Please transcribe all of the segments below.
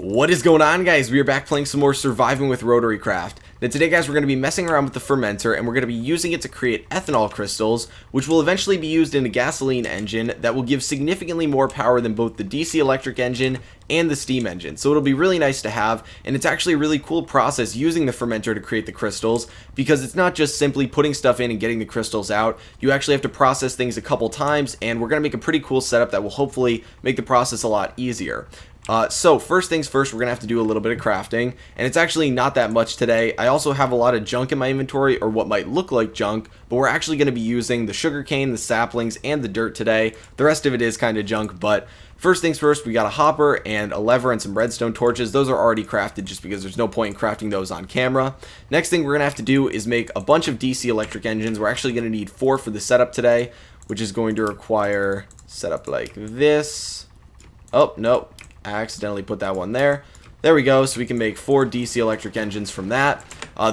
What is going on, guys? We are back playing some more Surviving with RotaryCraft. Now today, guys, we're going to be messing around with the fermenter, and we're going to be using it to create ethanol crystals, which will eventually be used in a gasoline engine that will give significantly more power than both the DC electric engine and the steam engine. So it'll be really nice to have, and it's actually a really cool process using the fermenter to create the crystals, because it's not just simply putting stuff in and getting the crystals out. You actually have to process things a couple times, and we're going to make a pretty cool setup that will hopefully make the process a lot easier. So first things first, we're going to have to do a little bit of crafting, and it's actually not that much today. I also have a lot of junk in my inventory, or what might look like junk, but we're actually going to be using the sugarcane, the saplings, and the dirt today. The rest of it is kind of junk, but first things first, we got a hopper and a lever and some redstone torches. Those are already crafted just because there's no point in crafting those on camera. Next thing we're going to have to do is make a bunch of DC electric engines. We're actually going to need 4 for the setup today, which is going to require setup like this. Oh, nope. I accidentally put that one there. There we go. So we can make 4 DC electric engines from that.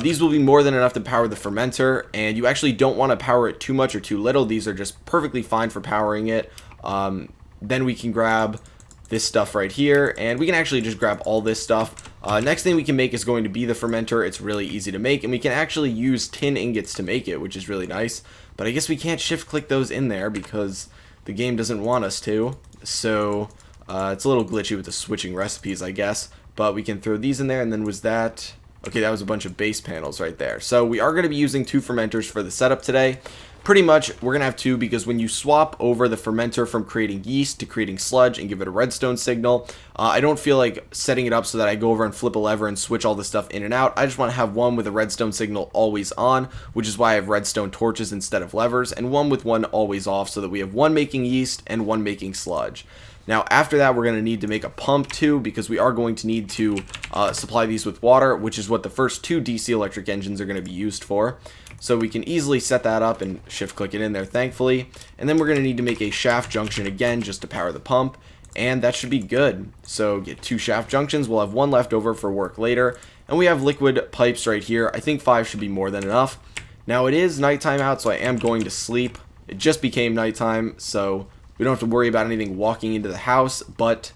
These will be more than enough to power the fermenter, and you actually don't want to power it too much or too little. These are just perfectly fine for powering it. Then we can grab this stuff right here, and we can actually just grab all this stuff. Next thing we can make is going to be the fermenter. It's really easy to make, and we can actually use tin ingots to make it, which is really nice. But I guess we can't shift click those in there because the game doesn't want us to. So it's a little glitchy with the switching recipes, I guess, but we can throw these in there. And then was that okay? That was a bunch of base panels right there. So we are going to be using 2 fermenters for the setup today. Pretty much we're going to have 2 because when you swap over the fermenter from creating yeast to creating sludge and give it a redstone signal, I don't feel like setting it up so that I go over and flip a lever and switch all the stuff in and out. I just want to have one with a redstone signal always on, which is why I have redstone torches instead of levers, and one with one always off, so that we have one making yeast and one making sludge. Now, after that, we're going to need to make a pump too, because we are going to need to supply these with water, which is what the first 2 DC electric engines are going to be used for. So we can easily set that up and shift click it in there, thankfully. And then we're going to need to make a shaft junction again just to power the pump, and that should be good. So get 2 shaft junctions. We'll have 1 left over for work later. And we have liquid pipes right here. I think 5 should be more than enough. Now, it is nighttime out, so I am going to sleep. It just became nighttime, so we don't have to worry about anything walking into the house, but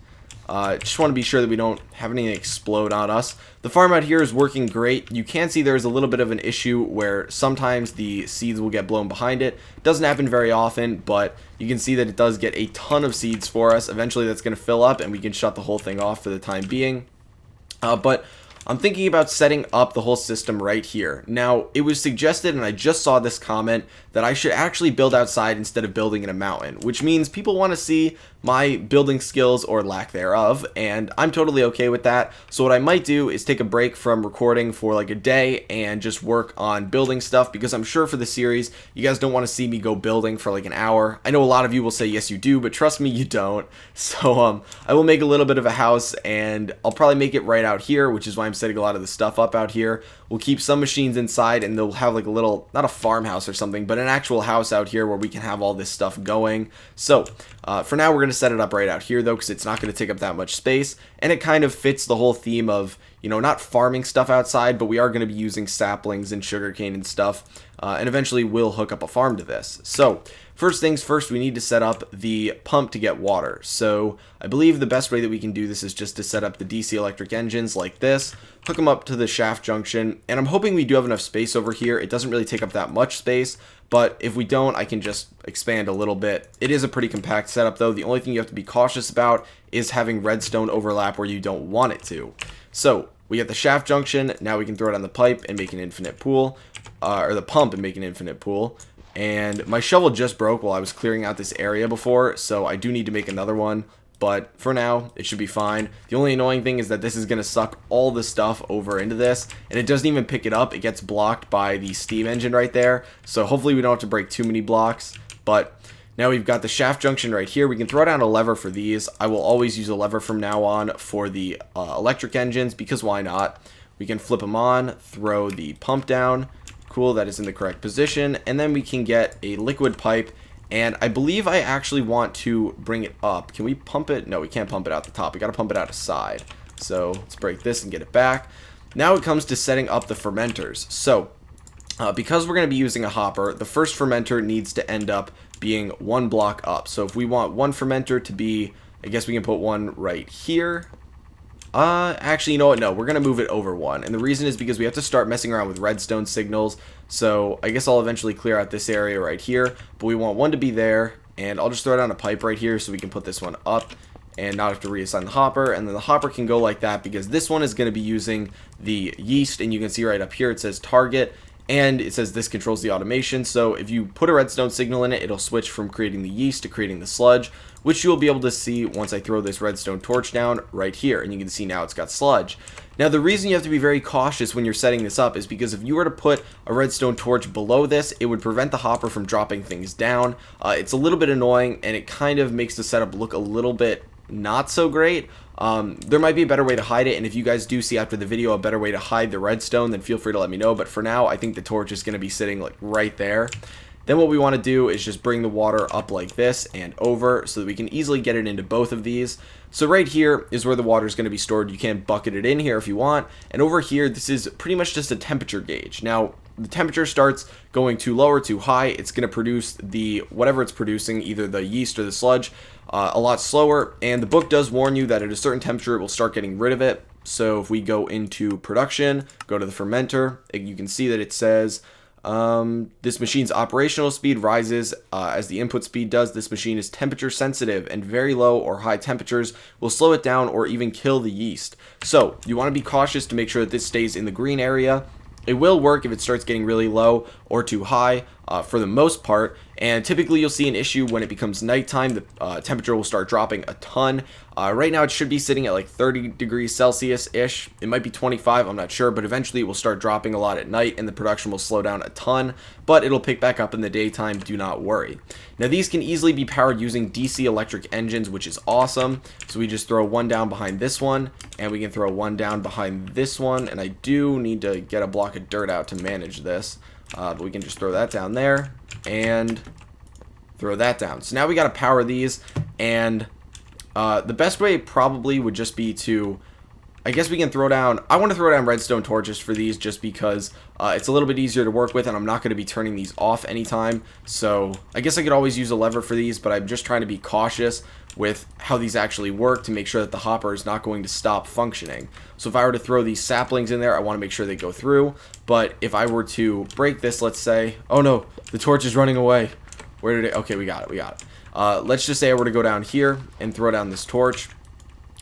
just want to be sure that we don't have anything explode on us. The farm out here is working great. You can see there's a little bit of an issue where sometimes the seeds will get blown behind it. It doesn't happen very often, but you can see that it does get a ton of seeds for us. Eventually that's going to fill up and we can shut the whole thing off for the time being. But I'm thinking about setting up the whole system right here. Now, it was suggested, and I just saw this comment, that I should actually build outside instead of building in a mountain, which means people want to see my building skills or lack thereof, and I'm totally okay with that. So what I might do is take a break from recording for like a day and just work on building stuff, because I'm sure for the series, you guys don't want to see me go building for like an hour. I know a lot of you will say yes you do, but trust me, you don't. So I will make a little bit of a house, and I'll probably make it right out here, which is why I'm setting a lot of the stuff up out here. We'll keep some machines inside, and they'll have like a little, not a farmhouse or something, but an actual house out here where we can have all this stuff going. So for now, we're going to set it up right out here though, because it's not going to take up that much space, and it kind of fits the whole theme of, you know, not farming stuff outside, but we are going to be using saplings and sugarcane and stuff, and eventually we'll hook up a farm to this. So first things first, we need to set up the pump to get water. So I believe the best way that we can do this is just to set up the DC electric engines like this, hook them up to the shaft junction, and I'm hoping we do have enough space over here. It doesn't really take up that much space, but if we don't, I can just expand a little bit. It is a pretty compact setup though. The only thing you have to be cautious about is having redstone overlap where you don't want it to. So we get the shaft junction. Now we can throw it on the pipe and make an infinite pool, or the pump and make an infinite pool. And my shovel just broke while I was clearing out this area before, so I do need to make another one. But for now, it should be fine. The only annoying thing is that this is going to suck all the stuff over into this, and it doesn't even pick it up. It gets blocked by the steam engine right there. So hopefully we don't have to break too many blocks. But now we've got the shaft junction right here. We can throw down a lever for these. I will always use a lever from now on for the electric engines, because why not? We can flip them on, throw the pump down. Cool, that is in the correct position. And then we can get a liquid pipe. And I believe I actually want to bring it up. Can we pump it? No, we can't pump it out the top. We got to pump it out the side. So let's break this and get it back. Now it comes to setting up the fermenters. So because we're going to be using a hopper, the first fermenter needs to end up being 1 block up. So if we want one fermenter to be, I guess we can put one right here. Actually, you know what? No, we're going to move it over 1. And the reason is because we have to start messing around with redstone signals. So I guess I'll eventually clear out this area right here. But we want 1 to be there. And I'll just throw down a pipe right here so we can put this one up and not have to reassign the hopper. And then the hopper can go like that because this one is going to be using the yeast. And you can see right up here it says target. And it says this controls the automation. So if you put a redstone signal in it, it'll switch from creating the yeast to creating the sludge, which you'll be able to see once I throw this redstone torch down right here. And you can see now it's got sludge. Now the reason you have to be very cautious when you're setting this up is because if you were to put a redstone torch below this, it would prevent the hopper from dropping things down. It's a little bit annoying and it kind of makes the setup look a little bit not so great. There might be a better way to hide it, and if you guys do see after the video a better way to hide the redstone, then feel free to let me know. But for now, I think the torch is going to be sitting like right there. Then what we want to do is just bring the water up like this and over so that we can easily get it into both of these. So right here is where the water is going to be stored. You can bucket it in here if you want. And over here, this is pretty much just a temperature gauge. Now, the temperature starts going too low or too high. It's going to produce the whatever it's producing, either the yeast or the sludge, a lot slower. And the book does warn you that at a certain temperature, it will start getting rid of it. So if we go into production, go to the fermenter, you can see that it says this machine's operational speed rises as the input speed does. This machine is temperature sensitive and very low or high temperatures will slow it down or even kill the yeast. So you want to be cautious to make sure that this stays in the green area. It will work if it starts getting really low or too high for the most part, and typically you'll see an issue when it becomes nighttime. The temperature will start dropping a ton. Right now it should be sitting at like 30 degrees Celsius-ish. It might be 25, I'm not sure, but eventually it will start dropping a lot at night and the production will slow down a ton, but it'll pick back up in the daytime, do not worry. Now these can easily be powered using DC electric engines, which is awesome. So we just throw 1 down behind this one, and we can throw 1 down behind this one, and I do need to get a block of dirt out to manage this. But we can just throw that down there and throw that down. So now we got to power these, and the best way probably would just be to, I guess we can throw down, I want to throw down redstone torches for these just because it's a little bit easier to work with and I'm not going to be turning these off anytime. So I guess I could always use a lever for these, but I'm just trying to be cautious with how these actually work to make sure that the hopper is not going to stop functioning. So if I were to throw these saplings in there, I want to make sure they go through. But if I were to break this, let's say, oh no, the torch is running away. Where did it? Okay, we got it. Let's just say I were to go down here and throw down this torch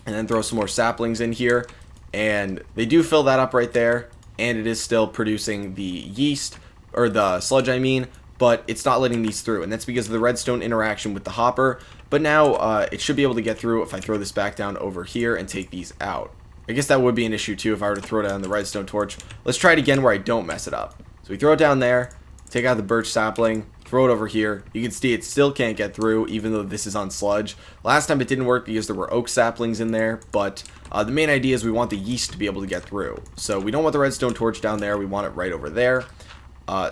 and then throw some more saplings in here, and they do fill that up right there, and it is still producing the yeast, or the sludge I mean, but it's not letting these through, and that's because of the redstone interaction with the hopper. But now it should be able to get through if I throw this back down over here and take these out. I guess that would be an issue too if I were to throw down the redstone torch. Let's try it again where I don't mess it up. So we throw it down there, take out the birch sapling, throw it over here. You can see it still can't get through even though this is on sludge. Last time it didn't work because there were oak saplings in there, but the main idea is we want the yeast to be able to get through. So we don't want the redstone torch down there, we want it right over there.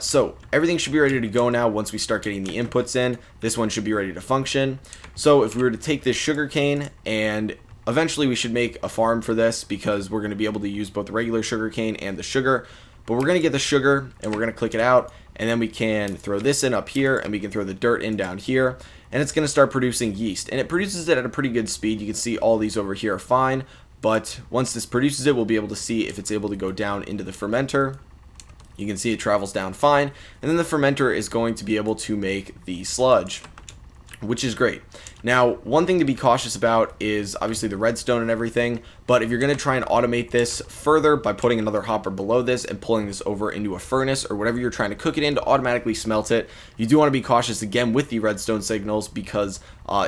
So everything should be ready to go now once we start getting the inputs in. This one should be ready to function. So if we were to take this sugarcane, and eventually we should make a farm for this because we're going to be able to use both the regular sugarcane and the sugar. But we're going to get the sugar and we're going to click it out, and then we can throw this in up here, and we can throw the dirt in down here, and it's going to start producing yeast. And it produces it at a pretty good speed. You can see all these over here are fine, but once this produces it, we'll be able to see if it's able to go down into the fermenter. You can see it travels down fine, and then the fermenter is going to be able to make the sludge, which is great. Now, one thing to be cautious about is obviously the redstone and everything, but if you're going to try and automate this further by putting another hopper below this and pulling this over into a furnace or whatever you're trying to cook it in to automatically smelt it, you do want to be cautious again with the redstone signals, because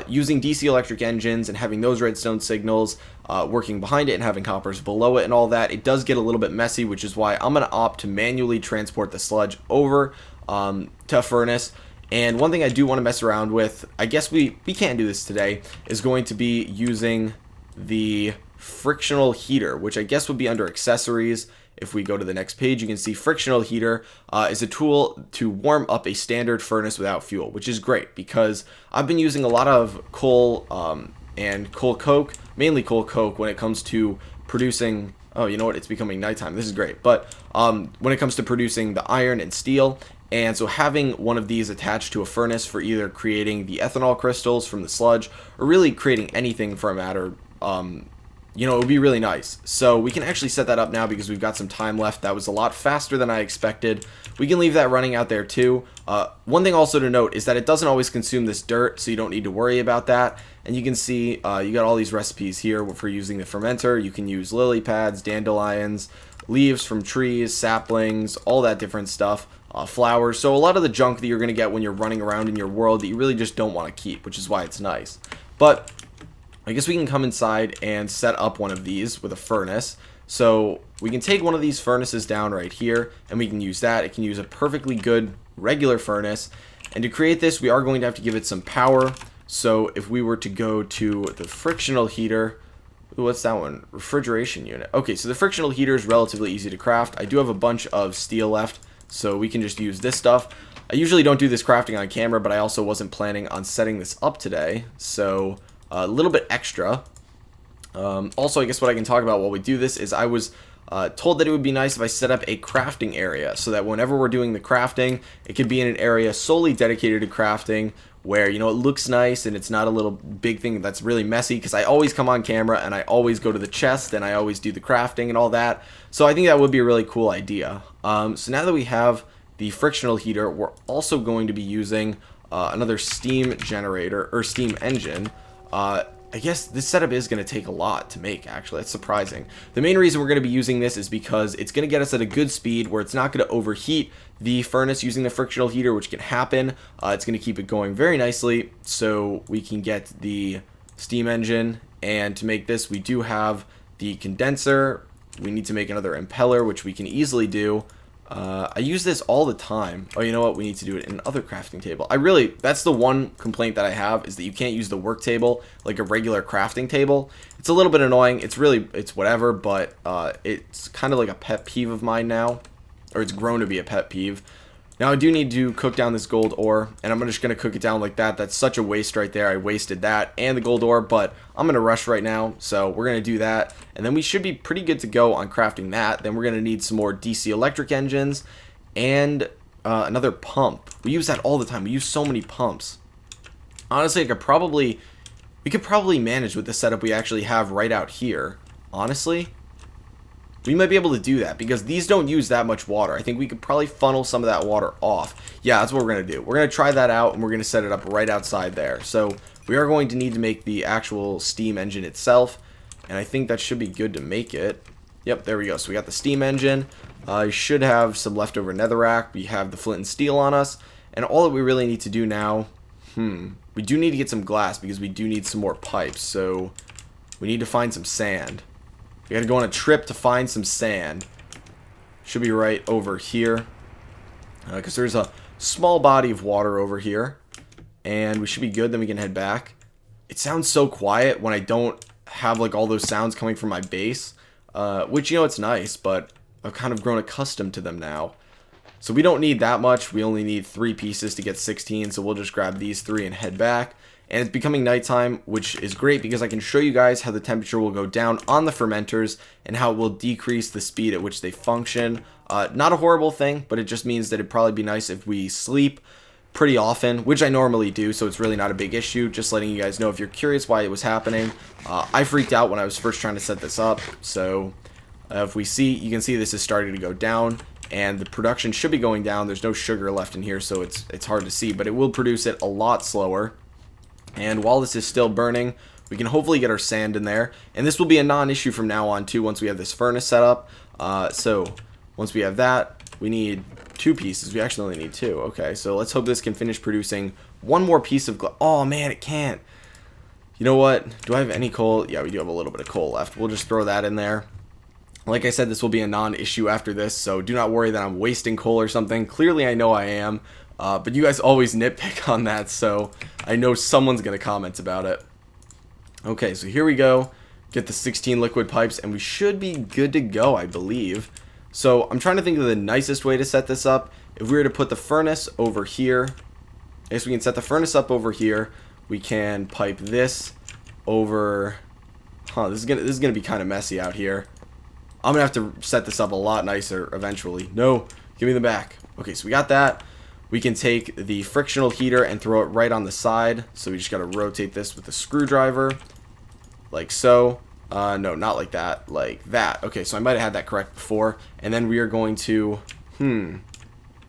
using DC electric engines and having those redstone signals working behind it and having hoppers below it and all that, it does get a little bit messy, which is why I'm going to opt to manually transport the sludge over to a furnace. And one thing I do want to mess around with, I guess we can't do this today, is going to be using the Frictional Heater, which I guess would be under accessories. If we go to the next page, you can see Frictional Heater is a tool to warm up a standard furnace without fuel, which is great because I've been using a lot of coal and coal coke, mainly coal coke, when it comes to producing. Oh, you know what? It's becoming nighttime. This is great. But when it comes to producing the iron and steel, and so having one of these attached to a furnace for either creating the ethanol crystals from the sludge or really creating anything for a matter, you know, it would be really nice. So we can actually set that up now because we've got some time left. That was a lot faster than I expected. We can leave that running out there too. One thing also to note is that it doesn't always consume this dirt, so you don't need to worry about that. And you can see you got all these recipes here for using the fermenter. You can use lily pads, dandelions, leaves from trees, saplings, all that different stuff, flowers. So a lot of the junk that you're going to get when you're running around in your world that you really just don't want to keep, which is why it's nice. But I guess we can come inside and set up one of these with a furnace. So we can take one of these furnaces down right here, and we can use that. It can use a perfectly good regular furnace. And to create this, we are going to have to give it some power. So if we were to go to the frictional heater, ooh, what's that one? Refrigeration unit. Okay, so the frictional heater is relatively easy to craft. I do have a bunch of steel left, so we can just use this stuff. I usually don't do this crafting on camera, but I also wasn't planning on setting this up today. So a little bit extra. Also, I guess what I can talk about while we do this is I was told that it would be nice if I set up a crafting area so that whenever we're doing the crafting, it could be in an area solely dedicated to crafting where, you know, it looks nice and it's not a little big thing that's really messy, because I always come on camera and I always go to the chest and I always do the crafting and all that. So I think that would be a really cool idea. So now that we have the frictional heater, we're also going to be using another steam generator or steam engine. I guess this setup is going to take a lot to make, actually. That's surprising. The main reason we're going to be using this is because it's going to get us at a good speed where it's not going to overheat the furnace using the frictional heater, which can happen. It's going to keep it going very nicely so we can get the steam engine. And to make this, we do have the condenser. We need to make another impeller, which we can easily do. I use this all the time. Oh, you know what? We need to do it in another crafting table. That's the one complaint that I have, is that you can't use the work table like a regular crafting table. It's a little bit annoying. It's whatever, but it's kind of like a pet peeve of mine now, or it's grown to be a pet peeve. Now I do need to cook down this gold ore, and I'm just going to cook it down like that. That's such a waste right there. I wasted that and the gold ore, but I'm going to rush right now, so we're going to do that. And then we should be pretty good to go on crafting that. Then we're going to need some more DC electric engines and another pump. We use that all the time. We use so many pumps. Honestly, we could probably manage with the setup we actually have right out here. Honestly, we might be able to do that because these don't use that much water. I think we could probably funnel some of that water off. Yeah, that's what we're going to do. We're going to try that out, and we're going to set it up right outside there. So we are going to need to make the actual steam engine itself, and I think that should be good to make it. Yep, there we go. So we got the steam engine. I should have some leftover netherrack. We have the flint and steel on us, and all that we really need to do now, we do need to get some glass because we do need some more pipes. So we need to find some sand. We gotta go on a trip to find some sand. Should be right over here, because there's a small body of water over here, and we should be good. Then we can head back. It sounds so quiet when I don't have like all those sounds coming from my base, which, you know, it's nice, but I've kind of grown accustomed to them now. So we don't need that much. We only need 3 pieces to get 16, so we'll just grab these 3 and head back. And it's becoming nighttime, which is great because I can show you guys how the temperature will go down on the fermenters and how it will decrease the speed at which they function. Not a horrible thing, but it just means that it'd probably be nice if we sleep pretty often, which I normally do, so it's really not a big issue. Just letting you guys know if you're curious why it was happening. I freaked out when I was first trying to set this up, so if we see, you can see this is starting to go down, and the production should be going down. There's no sugar left in here, so it's hard to see, but it will produce it a lot slower. And while this is still burning, we can hopefully get our sand in there. And this will be a non-issue from now on too once we have this furnace set up. So once we have that, we need 2 pieces. We actually only need 2. Okay, so let's hope this can finish producing 1 more piece of glass. Oh man, it can't. You know what? Do I have any coal? Yeah, we do have a little bit of coal left. We'll just throw that in there. Like I said, this will be a non-issue after this, so do not worry that I'm wasting coal or something. Clearly I know I am. But you guys always nitpick on that, so I know someone's going to comment about it. Okay, so here we go. Get the 16 liquid pipes, and we should be good to go, I believe. So I'm trying to think of the nicest way to set this up. If we were to put the furnace over here, I guess we can set the furnace up over here. We can pipe this over. This is gonna be kind of messy out here. I'm gonna have to set this up a lot nicer eventually. No, give me the back. Okay, so we got that. We can take the frictional heater and throw it right on the side. So we just got to rotate this with a screwdriver, like so. No, not like that. Like that. Okay, so I might have had that correct before. And then we are going to... You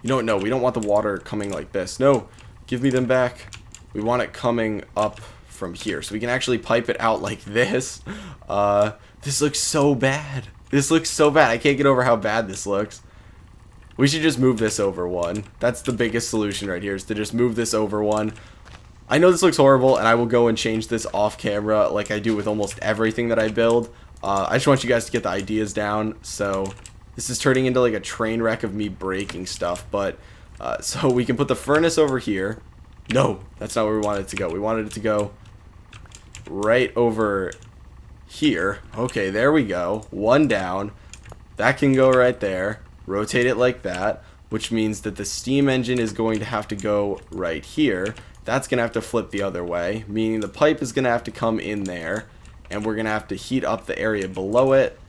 don't know. We don't want the water coming like this. No, give me them back. We want it coming up from here. So we can actually pipe it out like this. This looks so bad. This looks so bad. I can't get over how bad this looks. We should just move this over one. That's the biggest solution right here, is to just move this over one. I know this looks horrible, and I will go and change this off camera like I do with almost everything that I build. I just want you guys to get the ideas down. So this is turning into like a train wreck of me breaking stuff. But so we can put the furnace over here. No, that's not where we wanted it to go. We wanted it to go right over here. Okay, there we go. One down. That can go right there. Rotate it like that, which means that the steam engine is going to have to go right here. That's going to have to flip the other way, meaning the pipe is going to have to come in there, and we're going to have to heat up the area below it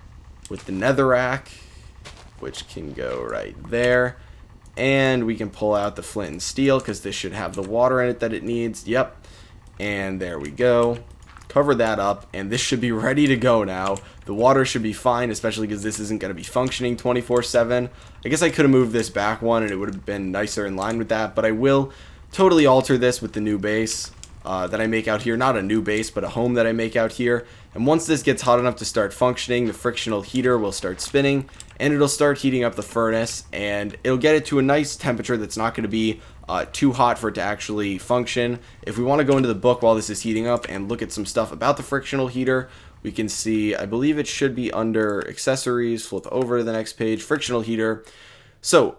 with the netherrack, which can go right there. And we can pull out the flint and steel because this should have the water in it that it needs. Yep. And there we go. Cover that up, and this should be ready to go now. The water should be fine, especially because this isn't going to be functioning 24/7. I guess I could have moved this back one, and it would have been nicer in line with that, but I will totally alter this with the new base that I make out here. Not a new base, but a home that I make out here. And once this gets hot enough to start functioning, the frictional heater will start spinning, and it'll start heating up the furnace, and it'll get it to a nice temperature that's not going to be too hot for it to actually function. If we want to go into the book while this is heating up and look at some stuff about the frictional heater, we can see, I believe it should be under accessories. Flip over to the next page, frictional heater. So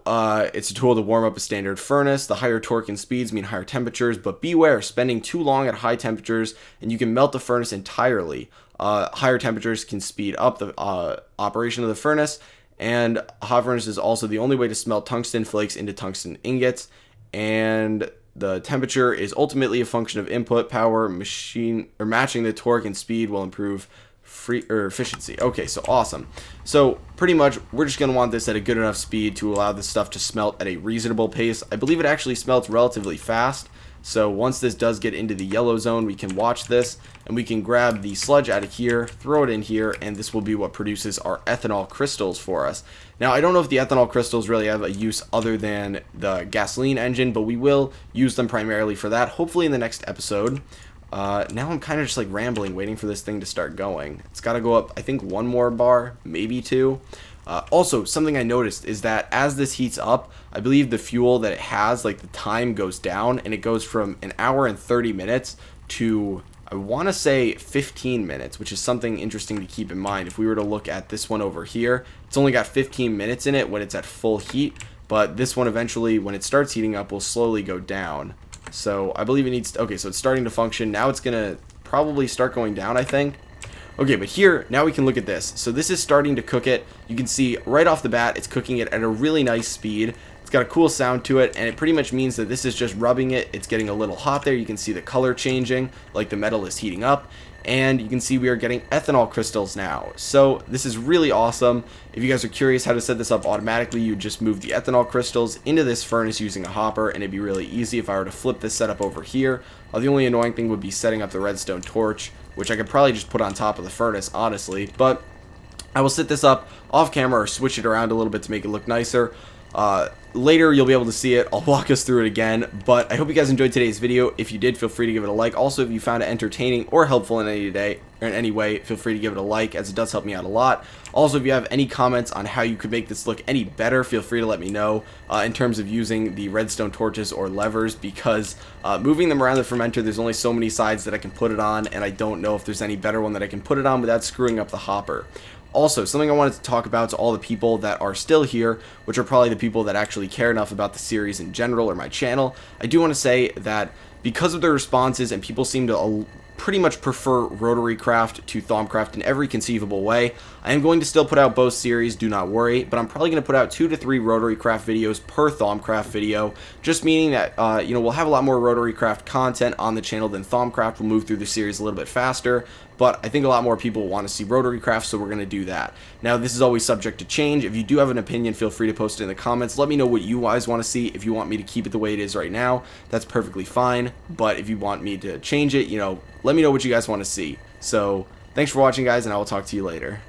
it's a tool to warm up a standard furnace. The higher torque and speeds mean higher temperatures, but beware, spending too long at high temperatures and you can melt the furnace entirely. Higher temperatures can speed up the operation of the furnace, and a hot furnace is also the only way to smelt tungsten flakes into tungsten ingots. And the temperature is ultimately a function of input power. Machine or matching the torque and speed will improve efficiency. Okay, so awesome. So pretty much we're just going to want this at a good enough speed to allow this stuff to smelt at a reasonable pace. I believe it actually smelts relatively fast. So once this does get into the yellow zone, we can watch this and we can grab the sludge out of here, throw it in here, and this will be what produces our ethanol crystals for us. Now, I don't know if the ethanol crystals really have a use other than the gasoline engine, but we will use them primarily for that, hopefully in the next episode. Now I'm kind of just like rambling, waiting for this thing to start going. It's got to go up, I think, one more bar, maybe two. Also, something I noticed is that as this heats up, I believe the fuel that it has, like the time goes down, and it goes from an hour and 30 minutes to, I want to say 15 minutes, which is something interesting to keep in mind. If we were to look at this one over here, it's only got 15 minutes in it when it's at full heat, but this one eventually, when it starts heating up, will slowly go down. So I believe it needs, okay, so it's starting to function. Now it's going to probably start going down, I think. Okay, but here, now we can look at this. So this is starting to cook it. You can see right off the bat, it's cooking it at a really nice speed. It's got a cool sound to it, and it pretty much means that this is just rubbing it. It's getting a little hot there. You can see the color changing, like the metal is heating up. And you can see we are getting ethanol crystals now. So this is really awesome. If you guys are curious how to set this up automatically, you just move the ethanol crystals into this furnace using a hopper, and it'd be really easy if I were to flip this setup over here. The only annoying thing would be setting up the redstone torch, which I could probably just put on top of the furnace, honestly. But I will set this up off camera or switch it around a little bit to make it look nicer. Later, you'll be able to see it. I'll walk us through it again, but I hope you guys enjoyed today's video. If you did, feel free to give it a like. Also, if you found it entertaining or helpful in any way, feel free to give it a like, as it does help me out a lot. Also, if you have any comments on how you could make this look any better, feel free to let me know in terms of using the redstone torches or levers, because moving them around the fermenter, there's only so many sides that I can put it on, and I don't know if there's any better one that I can put it on without screwing up the hopper. Also, something I wanted to talk about to all the people that are still here, which are probably the people that actually care enough about the series in general or my channel, I do want to say that because of their responses, and people seem to pretty much prefer RotaryCraft to ThaumCraft in every conceivable way, I am going to still put out both series, do not worry, but I'm probably going to put out 2 to 3 RotaryCraft videos per ThaumCraft video, just meaning that, we'll have a lot more RotaryCraft content on the channel than ThaumCraft. We'll move through the series a little bit faster, but I think a lot more people want to see RotaryCraft, so we're going to do that. Now, this is always subject to change. If you do have an opinion, feel free to post it in the comments. Let me know what you guys want to see. If you want me to keep it the way it is right now, that's perfectly fine, but if you want me to change it, let me know what you guys want to see. So Thanks for watching, guys, and I will talk to you later.